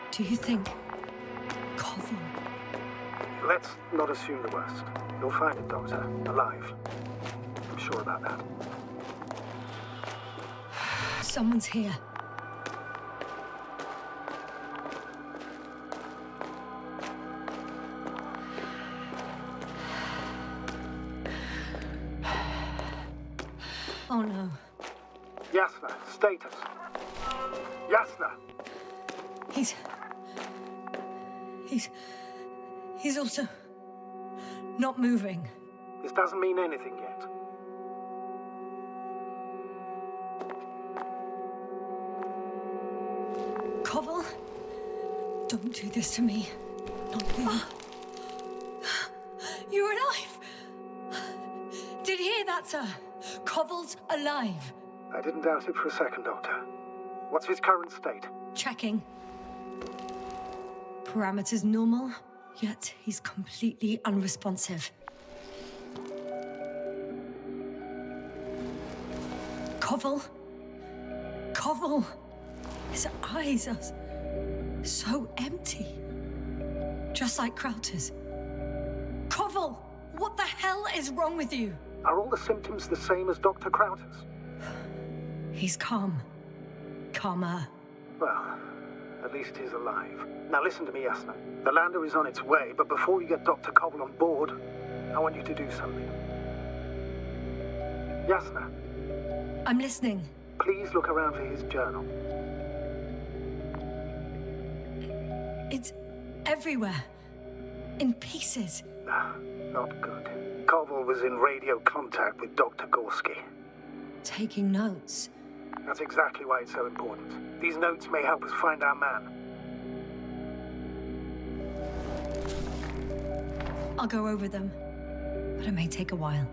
Do you think Koval? Let's not assume the worst. You'll find it, Doctor, alive. I'm sure about that. Someone's here. Oh no. Yasna, status. Yasna! He's also not moving. This doesn't mean anything yet. Koval? Don't do this to me. Not you. You're alive! Did you hear that, sir? Koval's alive. I didn't doubt it for a second, Doctor. What's his current state? Checking. Parameters normal, yet he's completely unresponsive. Koval? Koval! His eyes are so empty. Just like Krauter's. Koval! What the hell is wrong with you? Are all the symptoms the same as Dr. Krauter's? He's calm. Calmer. Well, at least he's alive. Now listen to me, Yasna. The lander is on its way, but before you get Dr. Koval on board, I want you to do something. Yasna. I'm listening. Please look around for his journal. It's everywhere. In pieces. Not good. Koval was in radio contact with Dr. Gorski. Taking notes. That's exactly why it's so important. These notes may help us find our man. I'll go over them, but it may take a while.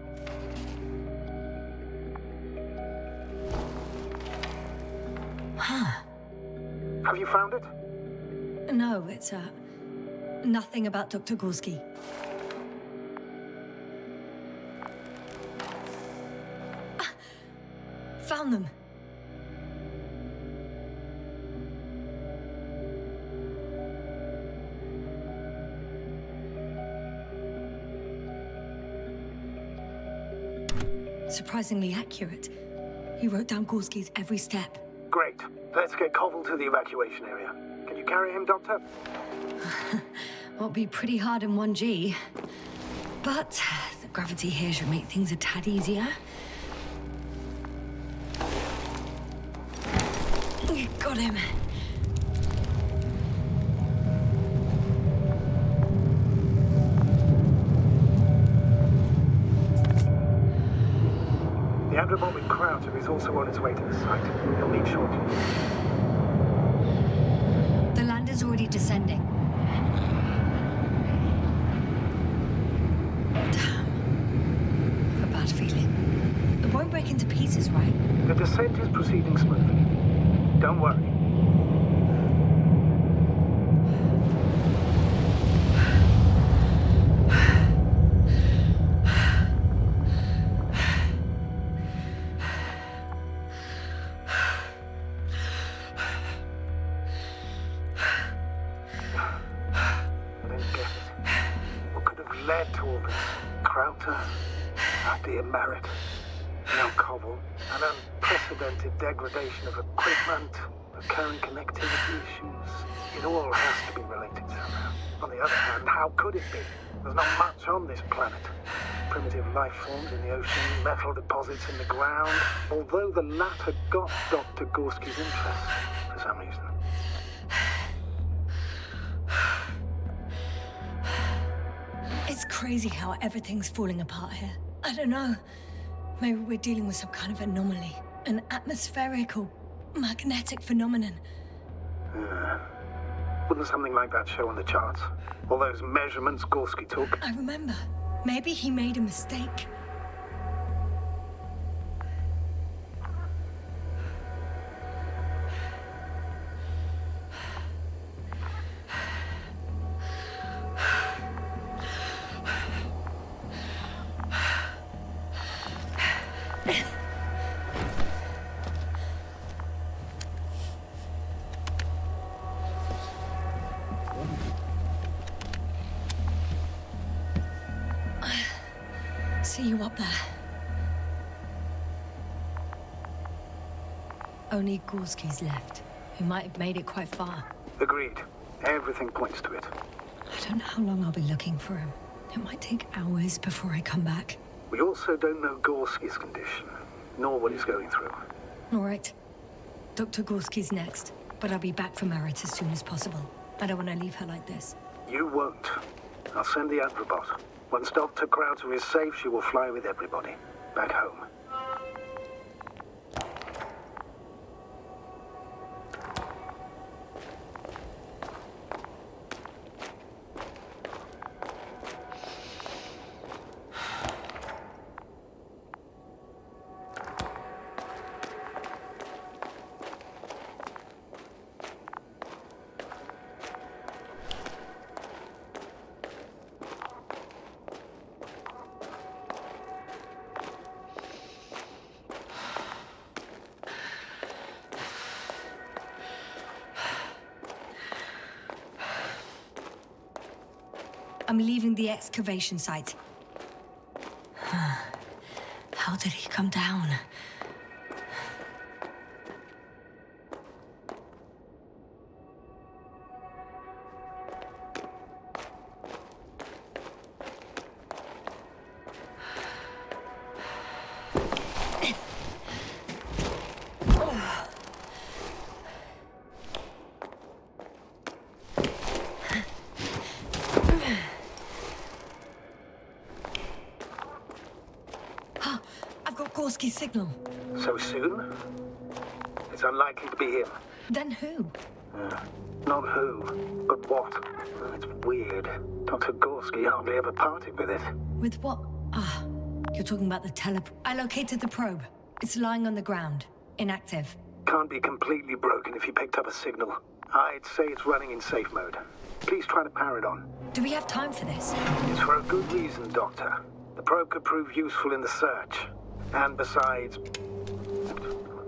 Huh. Have you found it? No, it's, nothing about Dr. Gorski. Found them. Surprisingly accurate. He wrote down Gorski's every step. Great. Let's get Koval to the evacuation area. Can you carry him, Doctor? It'll be pretty hard in 1G. But the gravity here should make things a tad easier. Got him. The androbotic Krauter is also on its way to the site. He'll leave shortly. The lander's already descending. Damn. I have a bad feeling. It won't break into pieces, right? The descent is proceeding smoothly. Don't worry. I didn't get it. What could have led to all this? Krauter, our dear Merritt, now Koval, an unprecedented degradation of equipment, recurring connectivity issues. It all has to be related somehow. On the other hand, how could it be? There's not much on this planet. Primitive life forms in the ocean, metal deposits in the ground, although the latter got Dr. Gorski's interest for some reason. It's crazy how everything's falling apart here. I don't know. Maybe we're dealing with some kind of anomaly. An atmospheric or magnetic phenomenon. Wouldn't something like that show on the charts? All those measurements Gorski took? I remember. Maybe he made a mistake. See you up there. Only Gorski's left. He might have made it quite far. Agreed. Everything points to it. I don't know how long I'll be looking for him. It might take hours before I come back. We also don't know Gorski's condition, nor what he's going through. All right. Dr. Gorski's next, but I'll be back for Merit as soon as possible. I don't want to leave her like this. You won't. I'll send the Androbot. Once Dr. Krauter is safe, she will fly with everybody. Back home. I'm leaving the excavation site. How did he come down? Gorski's signal. So soon? It's unlikely to be him. Then who? Not who, but what. It's weird. Dr. Gorski hardly ever parted with it. With what? Ah, you're talking about the I located the probe. It's lying on the ground. Inactive. Can't be completely broken if you picked up a signal. I'd say it's running in safe mode. Please try to power it on. Do we have time for this? It's for a good reason, Doctor. The probe could prove useful in the search. And besides,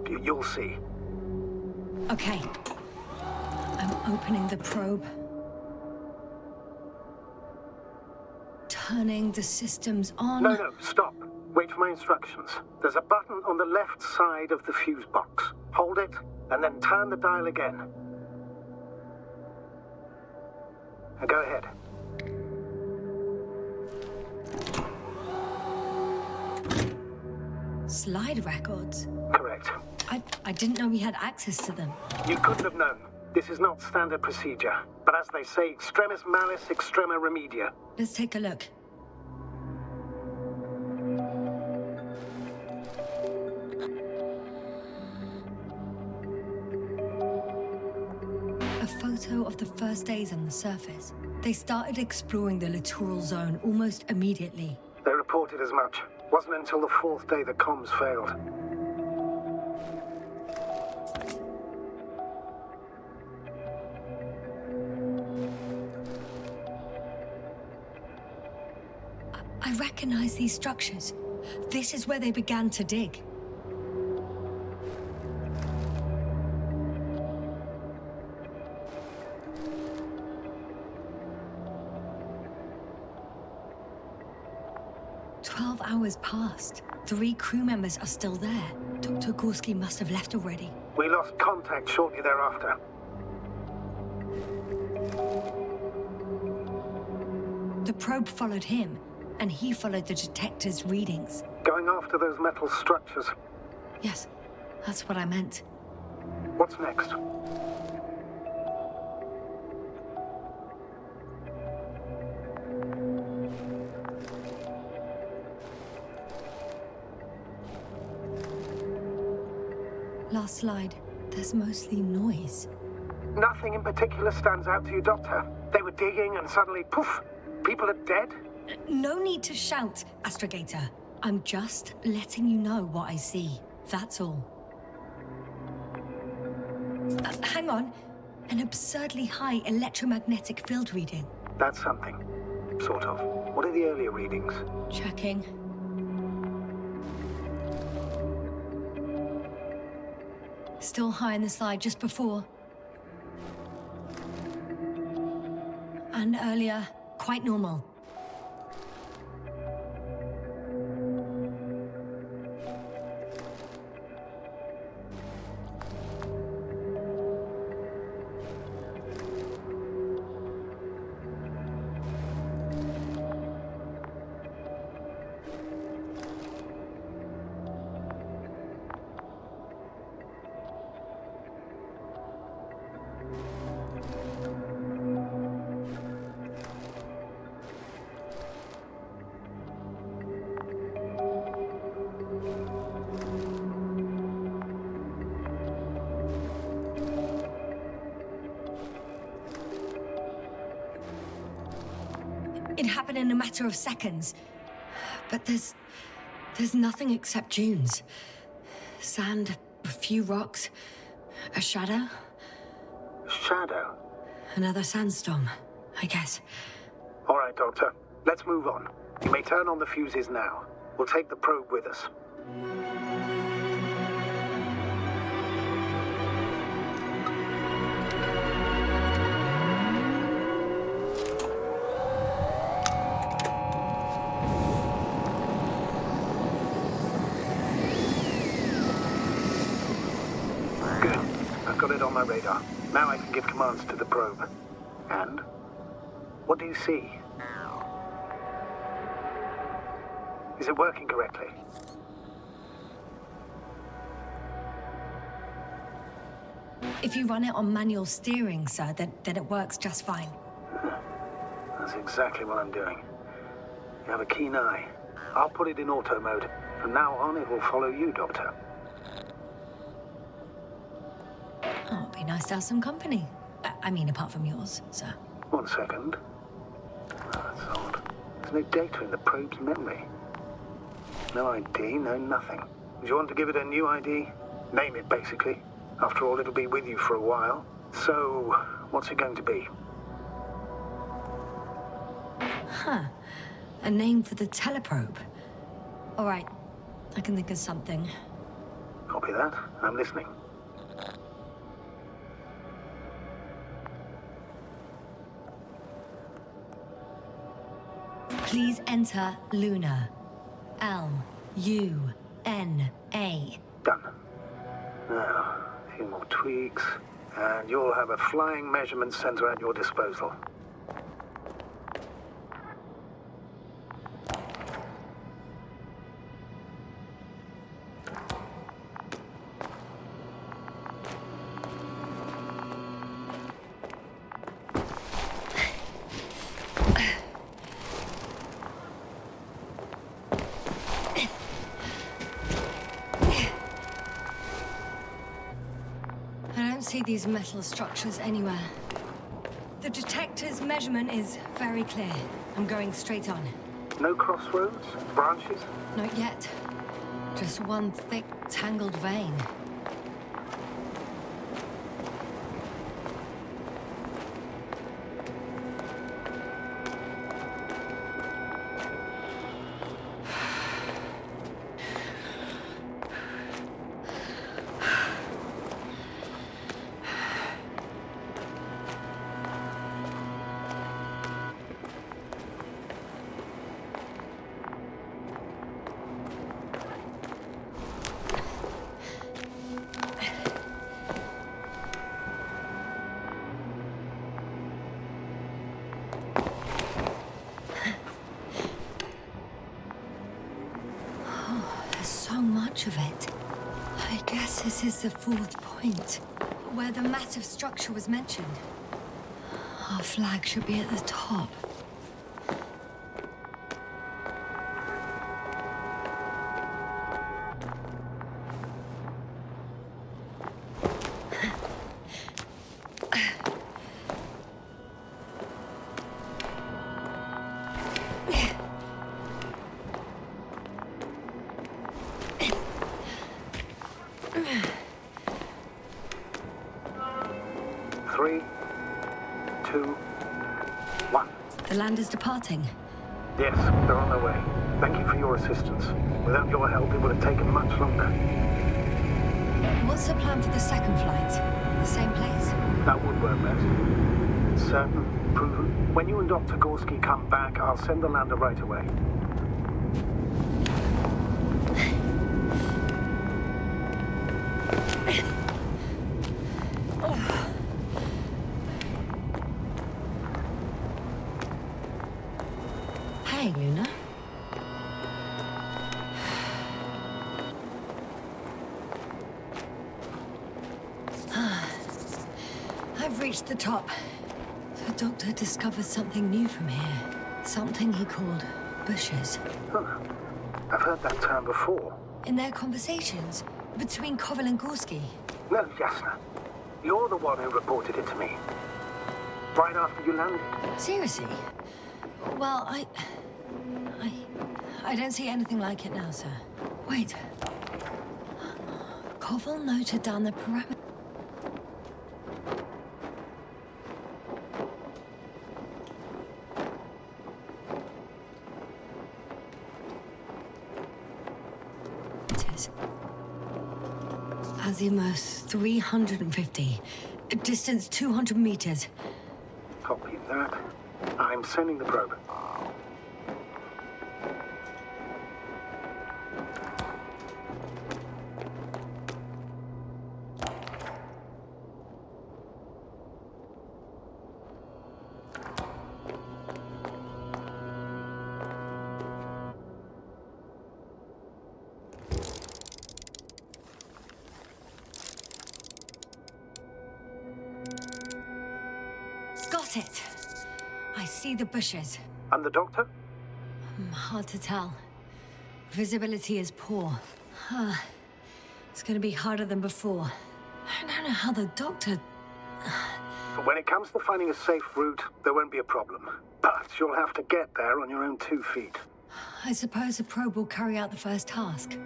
you'll see. Okay. I'm opening the probe. Turning the systems on. No, stop. Wait for my instructions. There's a button on the left side of the fuse box. Hold it, and then turn the dial again. Now go ahead. Slide records? Correct. I didn't know we had access to them. You couldn't have known. This is not standard procedure. But as they say, extremis malis, extrema remedia. Let's take a look. A photo of the first days on the surface. They started exploring the littoral zone almost immediately. They reported as much. Wasn't until the fourth day the comms failed. I recognize these structures. This is where they began to dig. Hours passed. 3 crew members are still there. Dr. Gorski must have left already. We lost contact shortly thereafter. The probe followed him, and he followed the detector's readings. Going after those metal structures. Yes, that's what I meant. What's next? Last slide. There's mostly noise. Nothing in particular stands out to you, Doctor? They were digging and suddenly, poof, people are dead? No need to shout, Astrogator. I'm just letting you know what I see. That's all. Hang on. An absurdly high electromagnetic field reading. That's something. Sort of. What are the earlier readings? Checking. Still high in the slide just before. And earlier, quite normal. It happened in a matter of seconds. But there's nothing except dunes. Sand, a few rocks, a shadow. Shadow? Another sandstorm, I guess. All right, Doctor. Let's move on. You may turn on the fuses now. We'll take the probe with us. Good. I've got it on my radar. Now I can give commands to the probe. And? What do you see? Is it working correctly? If you run it on manual steering, sir, then it works just fine. That's exactly what I'm doing. You have a keen eye. I'll put it in auto mode. From now on, it will follow you, Doctor. Oh, it'd be nice to have some company. I mean, apart from yours, sir. 1 second. Oh, that's odd. There's no data in the probe's memory. No ID, no nothing. Do you want to give it a new ID? Name it, basically. After all, it'll be with you for a while. So, what's it going to be? Huh. A name for the teleprobe. All right. I can think of something. Copy that. I'm listening. Please enter Luna. L-U-N-A. Done. Now, a few more tweaks, and you'll have a flying measurement center at your disposal. I don't see these metal structures anywhere. The detector's measurement is very clear. I'm going straight on. No crossroads? Branches? Not yet. Just one thick, tangled vein. So much of it. I guess this is the 4th point, where the massive structure was mentioned. Our flag should be at the top. Three, two, one. The land is departing. Yes, they're on their way. Thank you for your assistance. Without your help, it would have taken much longer. What's the plan for the second flight? The same place? That would work best. Certain, proven. When you and Dr. Gorski come back, I'll send the lander right away. Hey, Luna. I've reached the top. The doctor discovered something new from here. Something he called bushes. Huh. I've heard that term before. In their conversations between Koval and Gorski. No, Jasna. You're the one who reported it to me. Right after you landed. Seriously? Well, I don't see anything like it now, sir. Wait. Koval noted down the parameters. Azimuth 350. Distance 200 meters. Copy that. I'm sending the probe. Got it. I see the bushes. And the doctor? Hard to tell. Visibility is poor. It's gonna be harder than before. I don't know how the doctor... When it comes to finding a safe route, there won't be a problem. But you'll have to get there on your own 2 feet. I suppose a probe will carry out the first task.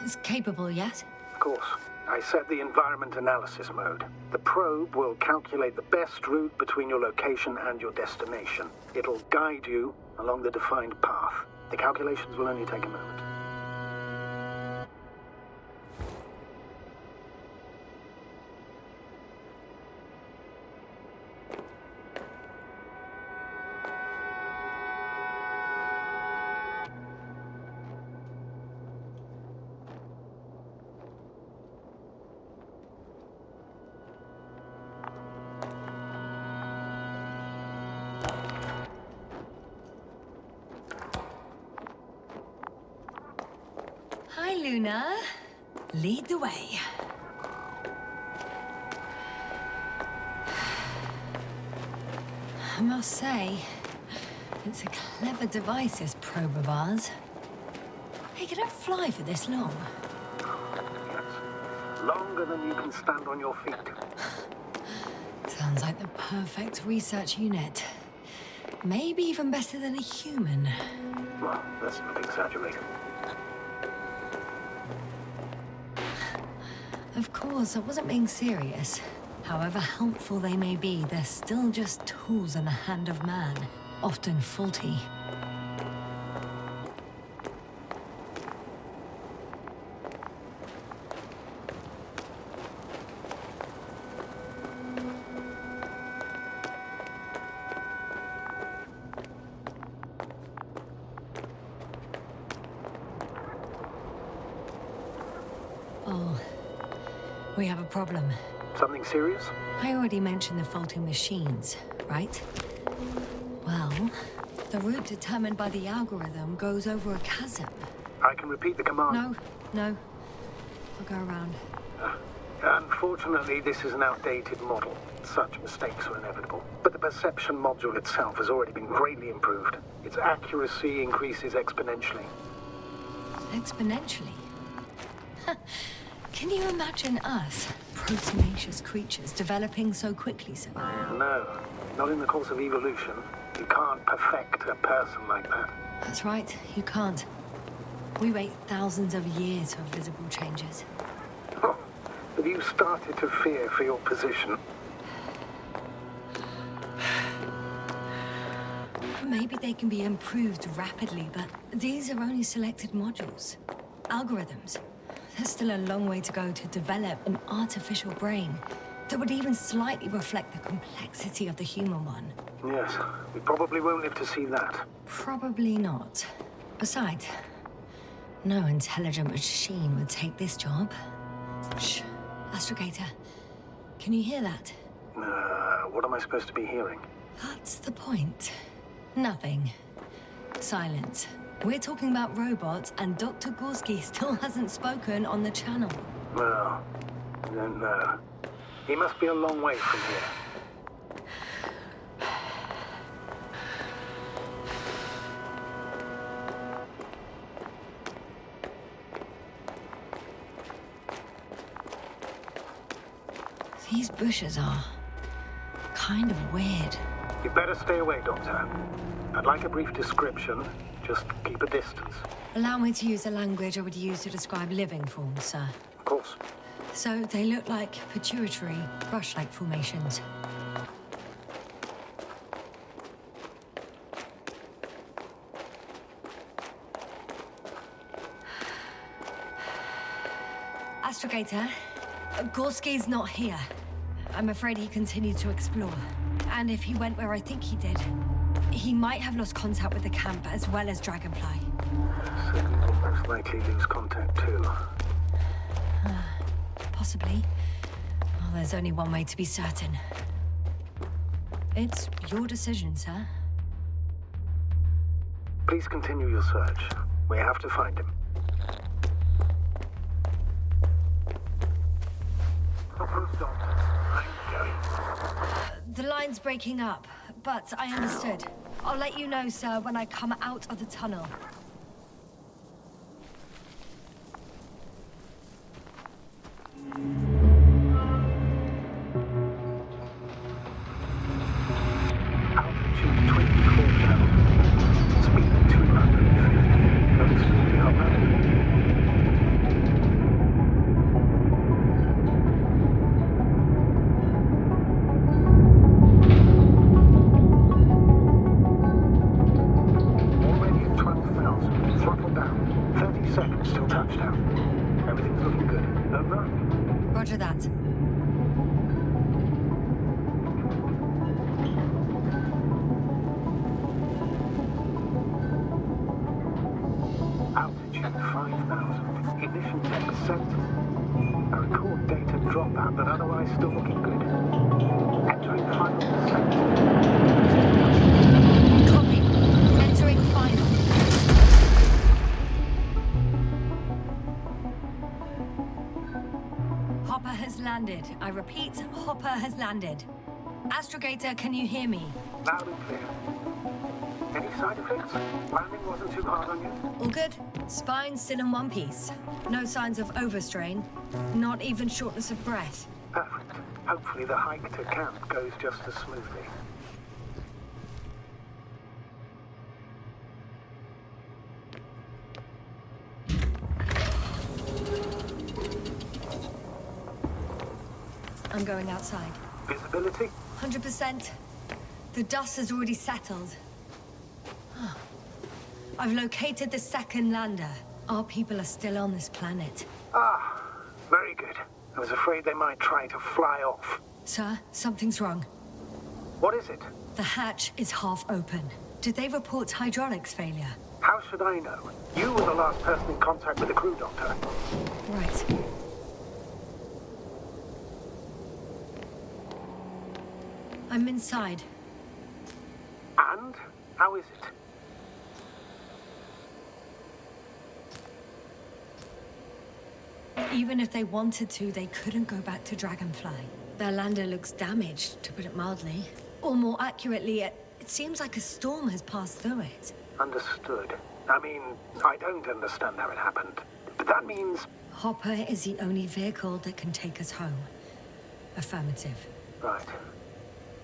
It's capable yet? Of course. I set the environment analysis mode. The probe will calculate the best route between your location and your destination. It'll guide you along the defined path. The calculations will only take a moment. Hi, Luna. Lead the way. I must say, it's a clever device, this probe of ours. Hey, can it fly for this long? Yes. Longer than you can stand on your feet. Sounds like the perfect research unit. Maybe even better than a human. Well, let's not exaggerate. Of course, I wasn't being serious. However helpful they may be, they're still just tools in the hand of man, often faulty. Oh, we have a problem. Something serious? I already mentioned the faulty machines, right? Well, the route determined by the algorithm goes over a chasm. I can repeat the command. No. I'll go around. Unfortunately, this is an outdated model. Such mistakes are inevitable. But the perception module itself has already been greatly improved. Its accuracy increases exponentially. Exponentially? Can you imagine us, proteinaceous creatures, developing so quickly, sir? No, not in the course of evolution. You can't perfect a person like that. That's right, you can't. We wait thousands of years for visible changes. Oh, have you started to fear for your position? Maybe they can be improved rapidly, but these are only selected modules. Algorithms. There's still a long way to go to develop an artificial brain that would even slightly reflect the complexity of the human one. Yes, we probably won't live to see that. Probably not. Besides, no intelligent machine would take this job. Shh. Astrogator, can you hear that? What am I supposed to be hearing? That's the point. Nothing. Silence. We're talking about robots, and Dr. Gorski still hasn't spoken on the channel. Well, I don't know. He must be a long way from here. These bushes are kind of weird. You'd better stay away, Doctor. I'd like a brief description. Just keep a distance. Allow me to use the language I would use to describe living forms, sir. Of course. So they look like pituitary, brush-like formations. Astrogator, Gorski's not here. I'm afraid he continued to explore. And if he went where I think he did, he might have lost contact with the camp as well as Dragonfly. Second will most likely lose contact too. Possibly. Well, there's only one way to be certain. It's your decision, sir. Please continue your search. We have to find him. The line's breaking up, but I understood. I'll let you know, sir, when I come out of the tunnel. Altitude 24,000. Speed 250. Going smoothly up now. Throttle down. 30 seconds till touchdown. Everything's looking good. Over? Roger that. Altitude 5,000. Ignition 10%. I record data dropout, but otherwise still looking good. Entering final descent. Copy. Entering final. Hopper has landed. I repeat, Hopper has landed. Astrogator, can you hear me? Loud and clear. Any side effects? Landing wasn't too hard on you? All good. Spine still in one piece. No signs of overstrain. Not even shortness of breath. Perfect. Hopefully the hike to camp goes just as smoothly. I'm going outside. Visibility? 100%. The dust has already settled. I've located the second lander. Our people are still on this planet. Ah, very good. I was afraid they might try to fly off. Sir, something's wrong. What is it? The hatch is half open. Did they report hydraulics failure? How should I know? You were the last person in contact with the crew, Doctor. Right. I'm inside. And? How is it? Even if they wanted to, they couldn't go back to Dragonfly. Their lander looks damaged, to put it mildly. Or more accurately, it seems like a storm has passed through it. Understood. I mean, I don't understand how it happened. But that means... Hopper is the only vehicle that can take us home. Affirmative. Right.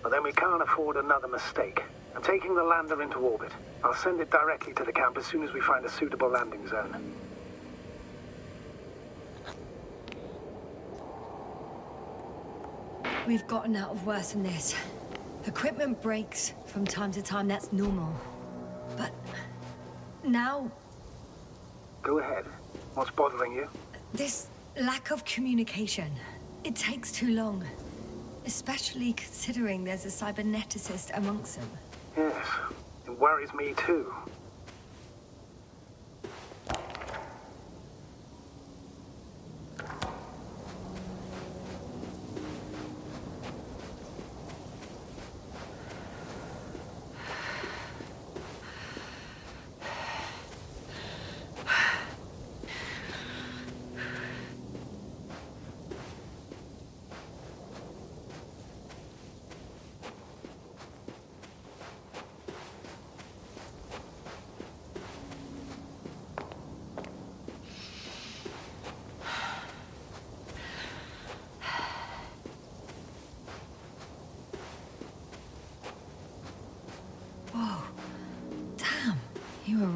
Well, then we can't afford another mistake. I'm taking the lander into orbit. I'll send it directly to the camp as soon as we find a suitable landing zone. We've gotten out of worse than this. Equipment breaks from time to time, that's normal. But now... Go ahead. What's bothering you? This lack of communication. It takes too long. Especially considering there's a cyberneticist amongst them. Yes, it worries me too.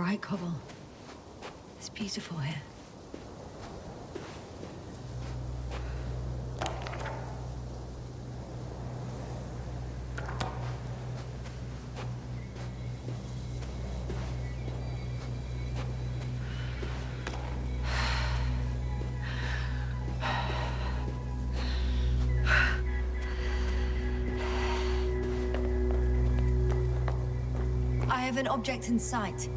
right, Cobble. It's beautiful here. I have an object in sight.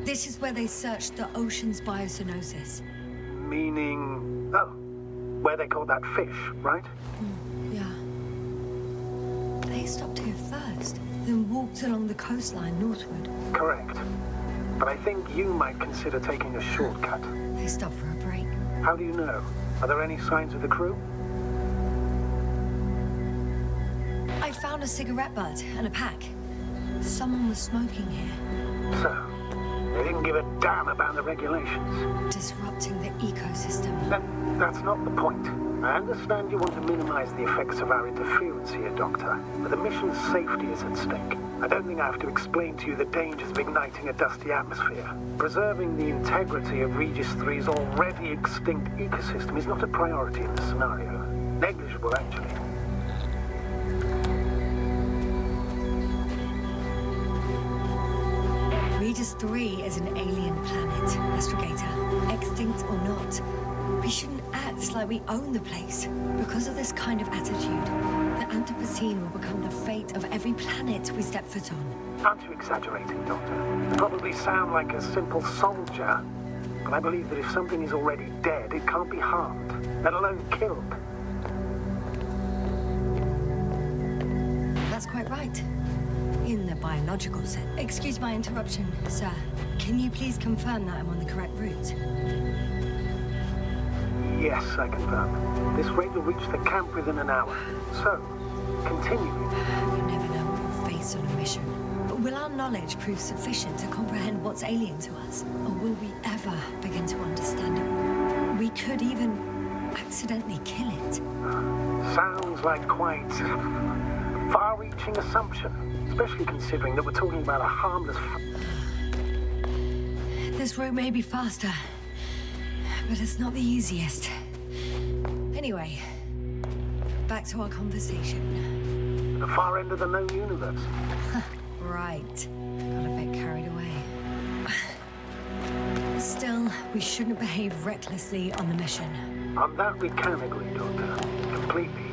This is where they searched the ocean's biocenosis. Meaning... oh, where they caught that fish, right? Yeah. They stopped here first, then walked along the coastline northward. Correct. But I think you might consider taking a shortcut. They stopped for a break. How do you know? Are there any signs of the crew? I found a cigarette butt and a pack. Someone was smoking here. So, they didn't give a damn about the regulations. Disrupting the ecosystem. That's not the point. I understand you want to minimize the effects of our interference here, Doctor, but the mission's safety is at stake. I don't think I have to explain to you the dangers of igniting a dusty atmosphere. Preserving the integrity of Regis 3's already extinct ecosystem is not a priority in this scenario. Negligible, actually. Regis 3 is an alien planet, Astrogator. Extinct or not. We shouldn't act like we own the place. Because of this kind of attitude, the Anthropocene will become the fate of every planet we step foot on. Aren't you exaggerating, Doctor? You probably sound like a simple soldier, but I believe that if something is already dead, it can't be harmed, let alone killed. That's quite right. In the biological sense. Excuse my interruption, sir. Can you please confirm that I'm on the correct route? Yes, I confirm. This rate will reach the camp within an hour. So, continue. You never know what we'll face on a mission. Will our knowledge prove sufficient to comprehend what's alien to us? Or will we ever begin to understand it? We could even accidentally kill it. Sounds like quite far-reaching assumption, especially considering that we're talking about a harmless... This route may be faster, but it's not the easiest. Anyway, back to our conversation. The far end of the known universe. Right. Got a bit carried away. Still, we shouldn't behave recklessly on the mission. On that we can agree, Doctor. Completely.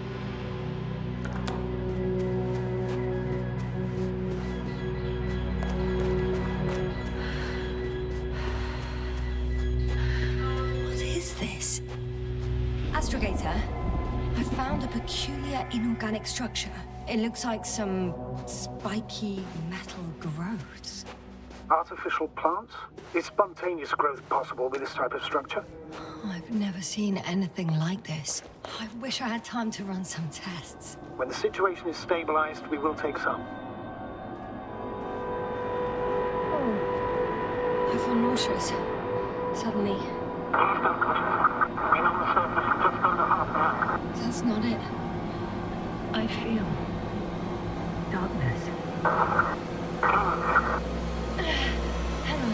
What is this? Astrogator, I found a peculiar inorganic structure. It looks like some spiky metal growths. Artificial plants? Is spontaneous growth possible with this type of structure? I've never seen anything like this. I wish I had time to run some tests. When the situation is stabilized, we will take some. I feel nauseous. Suddenly. That's not it. I feel darkness. Hang on.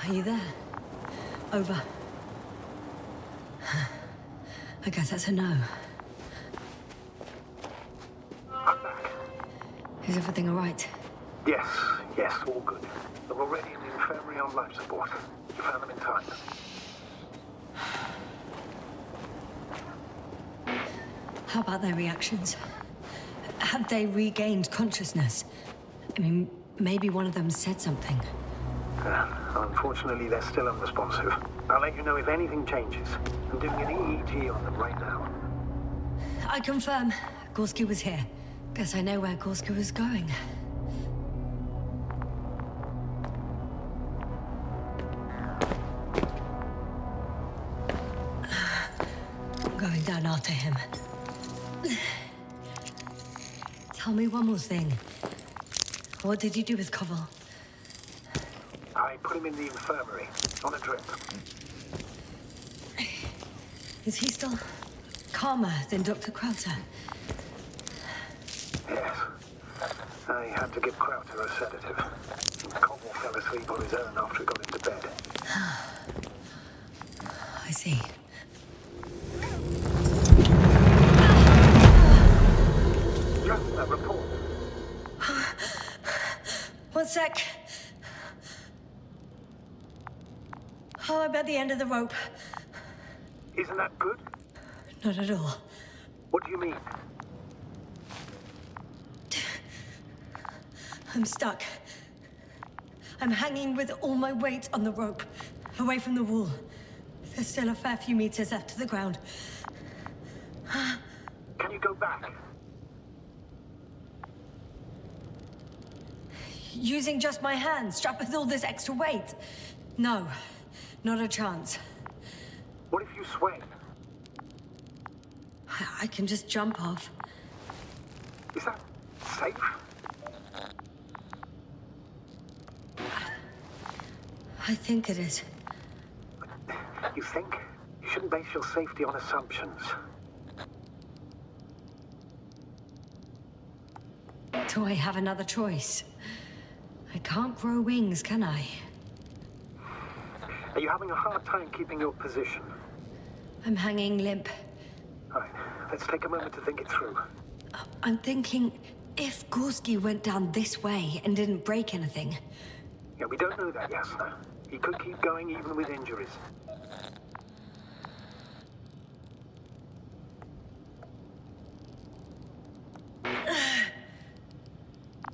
Are you there? Over. I guess that's a no. I'm back. Is everything all right? Yes, all good. They're already in the infirmary on life support. You found them in time. How about their reactions? Have they regained consciousness? I mean, maybe one of them said something. Unfortunately, they're still unresponsive. I'll let you know if anything changes. I'm doing an EEG on them right now. I confirm. Gorski was here. Guess I know where Gorski was going. Going down after him. Tell me one more thing. What did you do with Koval? I put him in the infirmary, on a drip. Is he still calmer than Dr. Krauter? Yes. I had to give Krauter a sedative. Koval fell asleep on his own after he got into bed. I see. Just a report. One sec. Oh, I'm at the end of the rope. Isn't that good? Not at all. What do you mean? I'm stuck. I'm hanging with all my weight on the rope, away from the wall. There's still a fair few meters left to the ground. Can you go back? Using just my hands, strapped with all this extra weight? No, not a chance. What if you sway? I can just jump off. Is that safe? I think it is. You think? You shouldn't base your safety on assumptions. Do I have another choice? I can't grow wings, can I? Are you having a hard time keeping your position? I'm hanging limp. All right, let's take a moment to think it through. I'm thinking, if Gorski went down this way and didn't break anything... Yeah, we don't know that, Yasna. He could keep going even with injuries.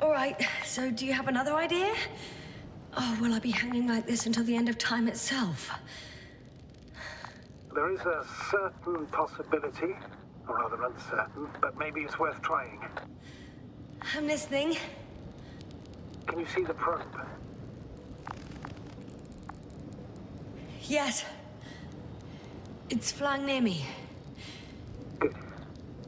All right, so do you have another idea? Oh, will I be hanging like this until the end of time itself? There is a certain possibility, or rather uncertain, but maybe it's worth trying. I'm listening. Can you see the probe? Yes. It's flying near me. Good.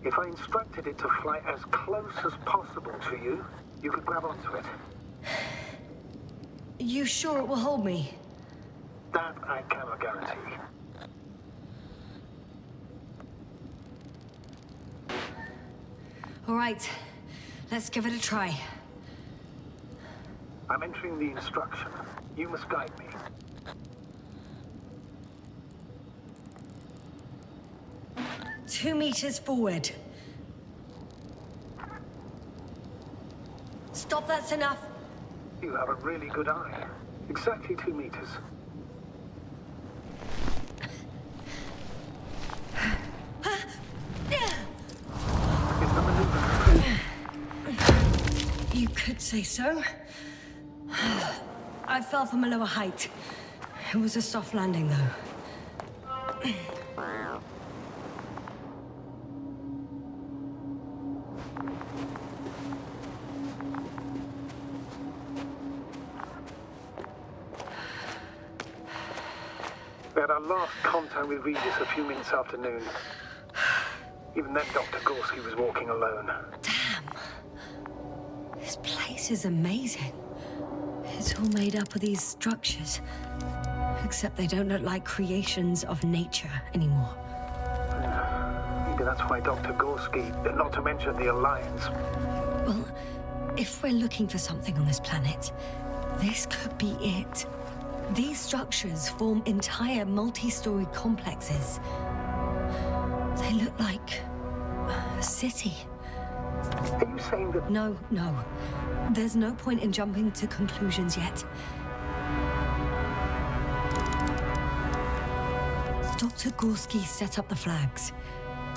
If I instructed it to fly as close as possible to you, you could grab onto it. You sure it will hold me? That I cannot guarantee. All right, let's give it a try. I'm entering the instruction. You must guide me. Two meters forward. Stop, that's enough. You have a really good eye. Exactly 2 meters. Is the maneuver complete? You could say so. I fell from a lower height. It was a soft landing, though. We had our last contact with Regis a few minutes after noon. Even then, Dr. Gorski was walking alone. Damn. This place is amazing. It's all made up of these structures. Except they don't look like creations of nature anymore. Maybe that's why Dr. Gorski, not to mention the Alliance... Well, if we're looking for something on this planet, this could be it. These structures form entire multi-story complexes. They look like a city. Are you saying that... No. There's no point in jumping to conclusions yet. Dr. Gorski set up the flags.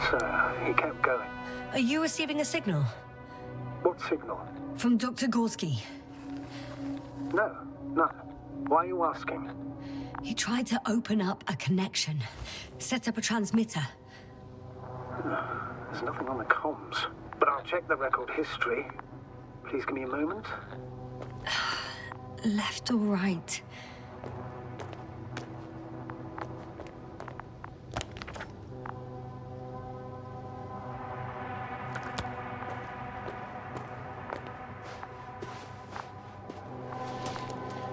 So, he kept going. Are you receiving a signal? What signal? From Dr. Gorski. No, none. Why are you asking? He tried to open up a connection, set up a transmitter. There's nothing on the comms, but I'll check the record history. Please give me a moment. Left or right?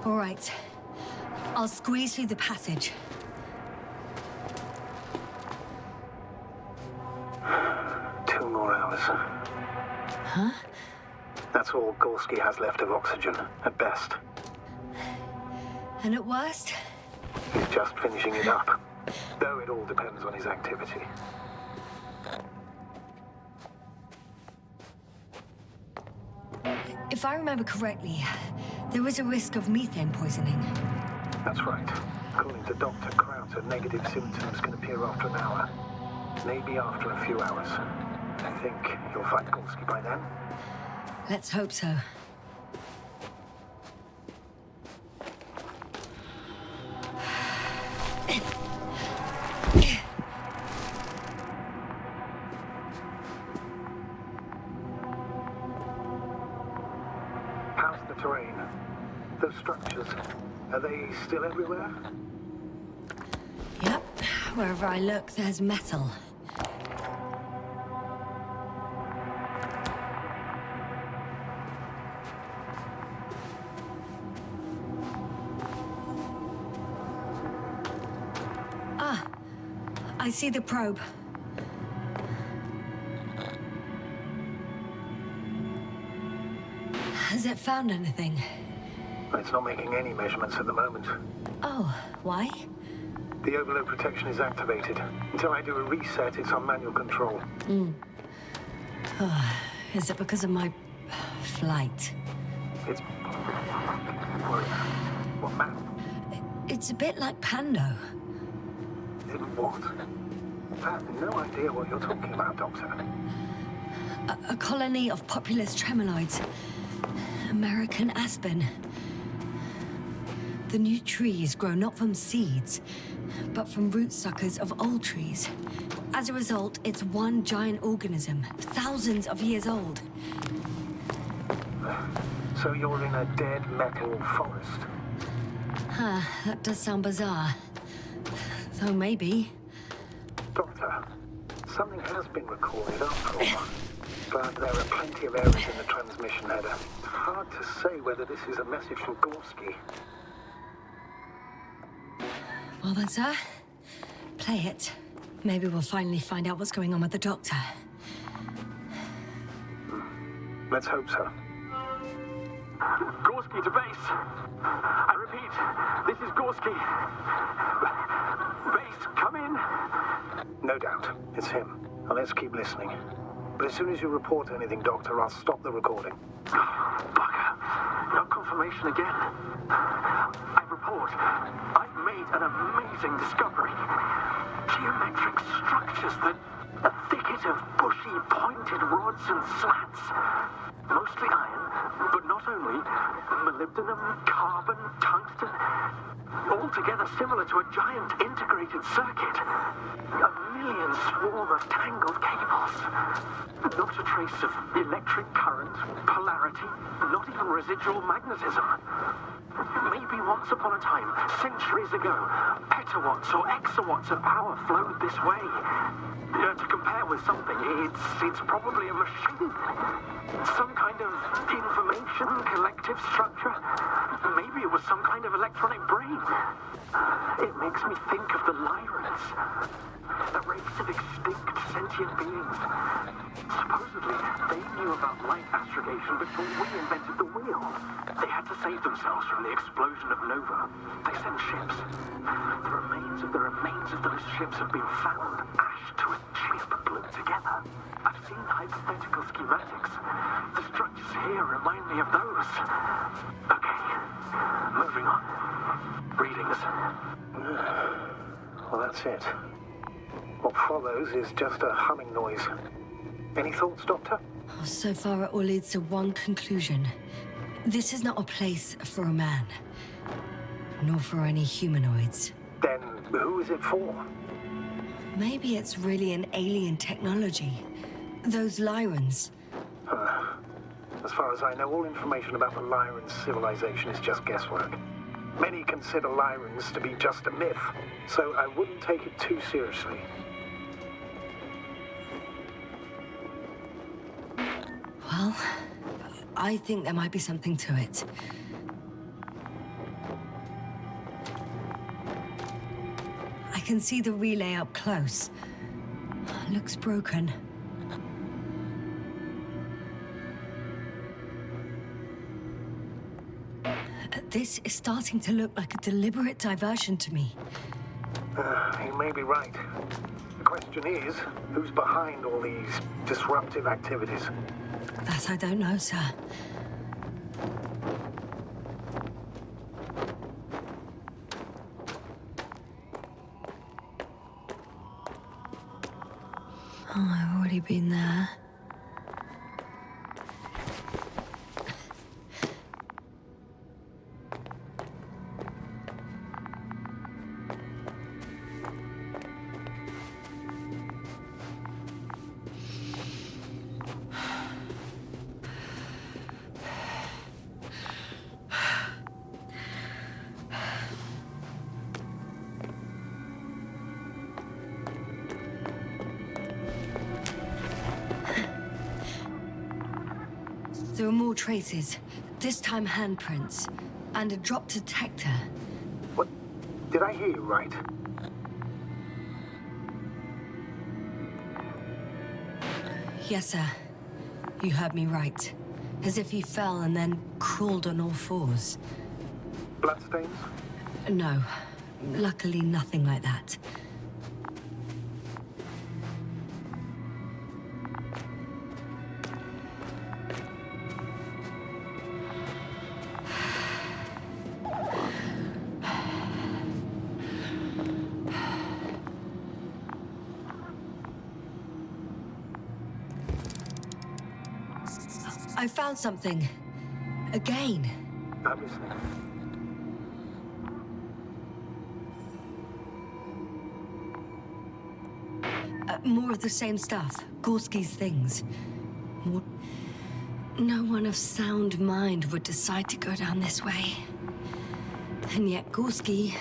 All right. I'll squeeze through the passage. 2 more hours. Huh? That's all Gorski has left of oxygen, at best. And at worst? He's just finishing it up, though it all depends on his activity. If I remember correctly, there is a risk of methane poisoning. That's right. According to Dr. Krauter, negative symptoms can appear after an hour. Maybe after a few hours. I think you'll find Gorski by then. Let's hope so. How's the terrain? Those structures, are they still everywhere? Yep. Wherever I look, there's metal. Ah, I see the probe. Has it found anything? It's not making any measurements at the moment. Oh, why? The overload protection is activated. Until I do a reset, it's on manual control. Is it because of my flight? It's... What map? It's a bit like Pando. What? I have no idea what you're talking about, Doctor. A colony of populous tremoloids. American aspen. The new trees grow not from seeds, but from root suckers of old trees. As a result, it's one giant organism, thousands of years old. So you're in a dead metal forest? Huh, that does sound bizarre. Though maybe. Doctor, something has been recorded after all. But there are plenty of errors in the transmission header. Hard to say whether this is a message from Gorski. Well then, sir, play it. Maybe we'll finally find out what's going on with the doctor. Let's hope so. Gorski to base. I repeat, this is Gorski. Base, come in. No doubt. It's him. Now let's keep listening. But as soon as you report anything, Doctor, I'll stop the recording. Bugger. No confirmation again. I report. I've made an amazing discovery. Geometric structures that... A thicket of bushy, pointed rods and slats. Mostly iron, but not only. Molybdenum, carbon, tungsten. Altogether similar to a giant integrated circuit. A million swarm of tangled cables. Not a trace of electric current, polarity, not even residual magnetism. Maybe once upon a time, centuries ago, petawatts or exawatts of power flowed this way. To compare with something, it's probably a machine. Some kind of information collective structure. Maybe it was some kind of electronic brain. It makes me think of the Lyrans. A race of extinct sentient beings. Supposedly, they knew about light astrogation before we invented the wheel. They had to save themselves from the explosion of Nova. They sent ships have been found ash to a chip glued together. I've seen hypothetical schematics. The structures here remind me of those. Okay, moving on. Readings. Well, that's it. What follows is just a humming noise. Any thoughts, Doctor? So far, it all leads to one conclusion. This is not a place for a man. Nor for any humanoids. Then who is it for? Maybe it's really an alien technology. Those Lyrans. As far as I know, all information about the Lyran civilization is just guesswork. Many consider Lyrans to be just a myth, so I wouldn't take it too seriously. Well, I think there might be something to it. I can see the relay up close. Looks broken. This is starting to look like a deliberate diversion to me. You may be right. The question is, who's behind all these disruptive activities? That I don't know, sir. Oh, I've already been there. There are more traces, this time handprints, and a drop detector. What? Did I hear you right? Yes, sir. You heard me right. As if he fell and then crawled on all fours. Bloodstains? No. Luckily, nothing like that. I found something. Again. I'm listening. More of the same stuff. Gorski's things. More... No one of sound mind would decide to go down this way. And yet Gorski...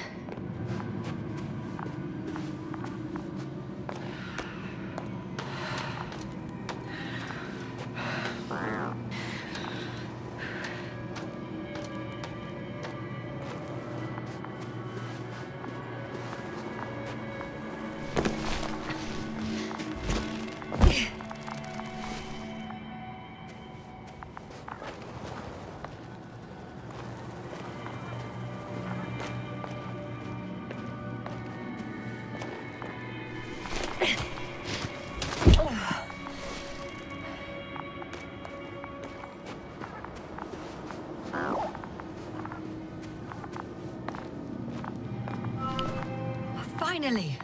Finally!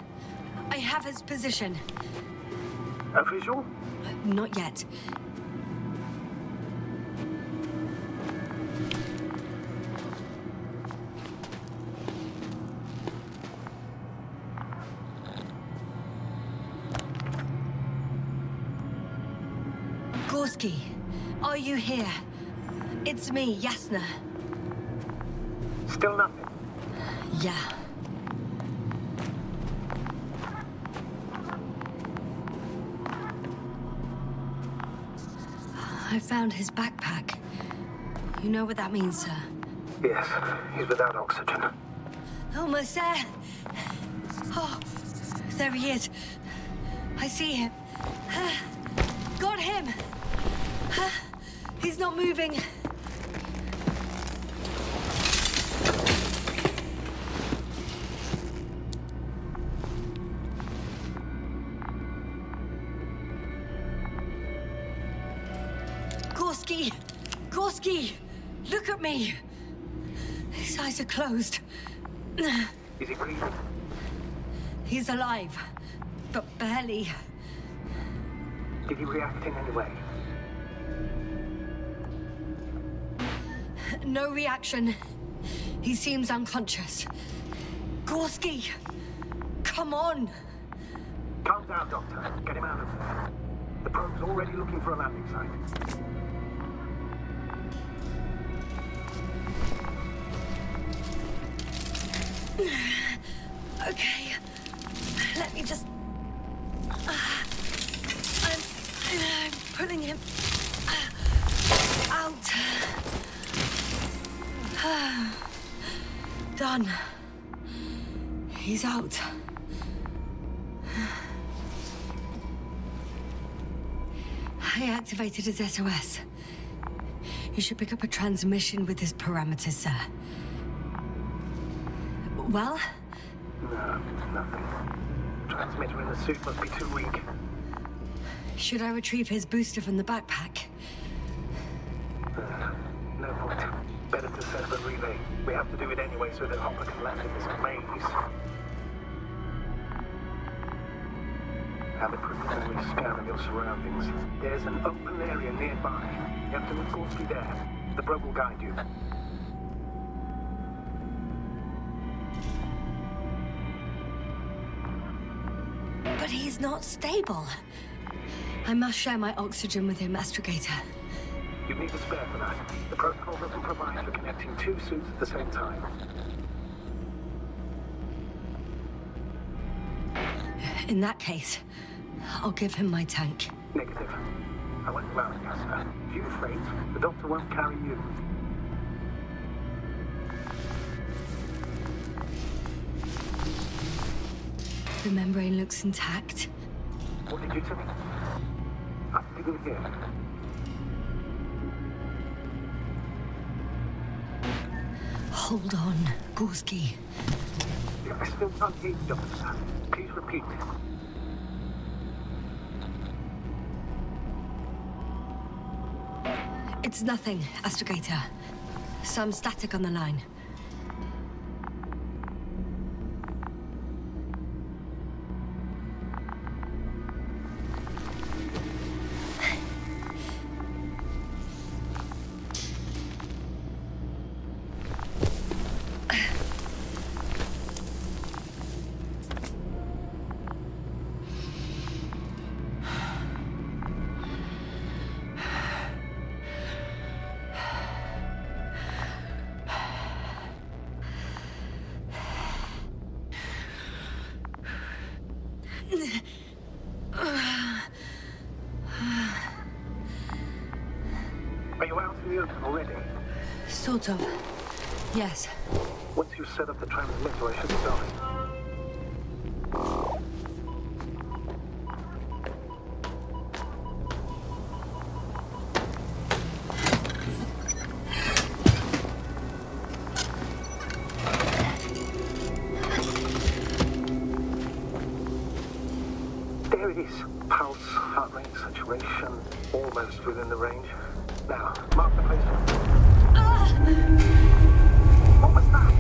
I have his position. A visual? Not yet. Gorski, are you here? It's me, Yasna. Still nothing. Yeah. I found his backpack. You know what that means, sir? Yes, he's without oxygen. Almost there. Oh, there he is. I see him. Got him. He's not moving. Gorski! Look at me! His eyes are closed. Is he breathing? He's alive, but barely. Did he react in any way? No reaction. He seems unconscious. Gorski! Come on! Calm down, Doctor. Get him out of there. The probe's already looking for a landing site. Okay. Let me just... I'm pulling him out. Done. He's out. I activated his SOS. You should pick up a transmission with his parameters, sir. Well? No, nothing. Transmitter in the suit must be too weak. Should I retrieve his booster from the backpack? No point. Better to set up a relay. We have to do it anyway so that Hopper can land in this maze. Have a preliminary scan of your surroundings. There's an open area nearby. You have to meet Gorski there. The probe will guide you. But he's not stable. I must share my oxygen with him, Astrogator. You need a spare for that. The protocol doesn't provide for connecting two suits at the same time. In that case, I'll give him my tank. Negative. I won't allow it, Caster. If you faint, the doctor won't carry you. The membrane looks intact. What did you say? I didn't hear. Hold on, Gorski. I still can't hear you, Doctor. Please repeat. It's nothing, Astrogator. Some static on the line. Are you out in the open already? Sort of. Yes. Once you set up the transmitter, I should start. There it is. Pulse, heart rate, saturation, almost within the range. Now, mark the place. What was that?